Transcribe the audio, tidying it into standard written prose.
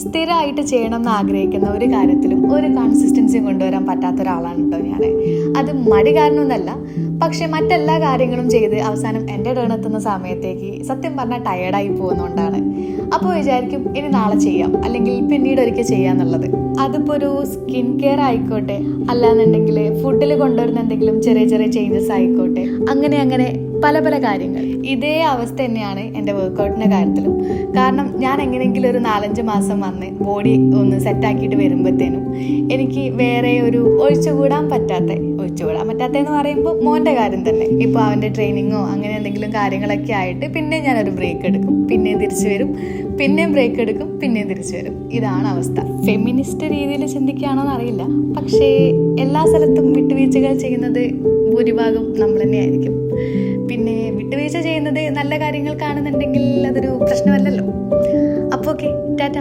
സ്ഥിരമായിട്ട് ചെയ്യണം എന്ന് ആഗ്രഹിക്കുന്ന ഒരു കാര്യത്തിലും ഒരു കൺസിസ്റ്റൻസിയും കൊണ്ടുവരാൻ പറ്റാത്ത ഒരാളാണ് കേട്ടോ ഞാൻ. അത് മടി കാരണമൊന്നല്ല, പക്ഷെ മറ്റെല്ലാ കാര്യങ്ങളും ചെയ്ത് അവസാനം എൻ്റെ ടേൺ എത്തുന്ന സമയത്തേക്ക് സത്യം പറഞ്ഞാൽ ടയേർഡായി പോകുന്നതുകൊണ്ടാണ്. അപ്പോൾ വിചാരിക്കും ഇനി നാളെ ചെയ്യാം, അല്ലെങ്കിൽ പിന്നീട് ഒരിക്കൽ ചെയ്യാന്നുള്ളത്. അതിപ്പോൾ ഒരു സ്കിൻ കെയർ ആയിക്കോട്ടെ, അല്ലാന്നുണ്ടെങ്കിൽ ഫുഡിൽ കൊണ്ടുവരുന്ന എന്തെങ്കിലും ചെറിയ ചെറിയ ചേഞ്ചസ് ആയിക്കോട്ടെ, അങ്ങനെ പല പല കാര്യങ്ങൾ. ഇതേ അവസ്ഥ തന്നെയാണ് എൻ്റെ വർക്കൗട്ടിൻ്റെ കാര്യത്തിലും. കാരണം ഞാൻ എങ്ങനെയെങ്കിലും ഒരു 4-5 മാസം വന്ന് ബോഡി ഒന്ന് സെറ്റാക്കിയിട്ട് വരുമ്പോഴത്തേനും എനിക്ക് വേറെ ഒരു ഒഴിച്ചുകൂടാൻ പറ്റാത്തതെന്ന് പറയുമ്പോൾ മോൻ്റെ കാര്യം തന്നെ. ഇപ്പോൾ അവൻ്റെ ട്രെയിനിങ്ങോ അങ്ങനെ എന്തെങ്കിലും കാര്യങ്ങളൊക്കെ ആയിട്ട് പിന്നെ ഞാനൊരു ബ്രേക്ക് എടുക്കും, പിന്നെയും തിരിച്ചു വരും, പിന്നെയും ബ്രേക്ക് എടുക്കും, പിന്നെയും തിരിച്ചു വരും. ഇതാണ് അവസ്ഥ. ഫെമിനിസ്റ്റ് രീതിയിൽ ചിന്തിക്കുകയാണോ എന്നറിയില്ല, പക്ഷേ എല്ലാ സ്ഥലത്തും വിട്ടുവീഴ്ചകൾ ചെയ്യുന്നത് ഭൂരിഭാഗം നമ്മൾ തന്നെയായിരിക്കും. പിന്നെ വിട്ടുവീഴ്ച ചെയ്യുന്നത് നല്ല കാര്യങ്ങൾ കാണുന്നുണ്ടെങ്കിൽ അതൊരു പ്രശ്നമല്ലല്ലോ. അപ്പോൾ ഓക്കെ, ടാറ്റ.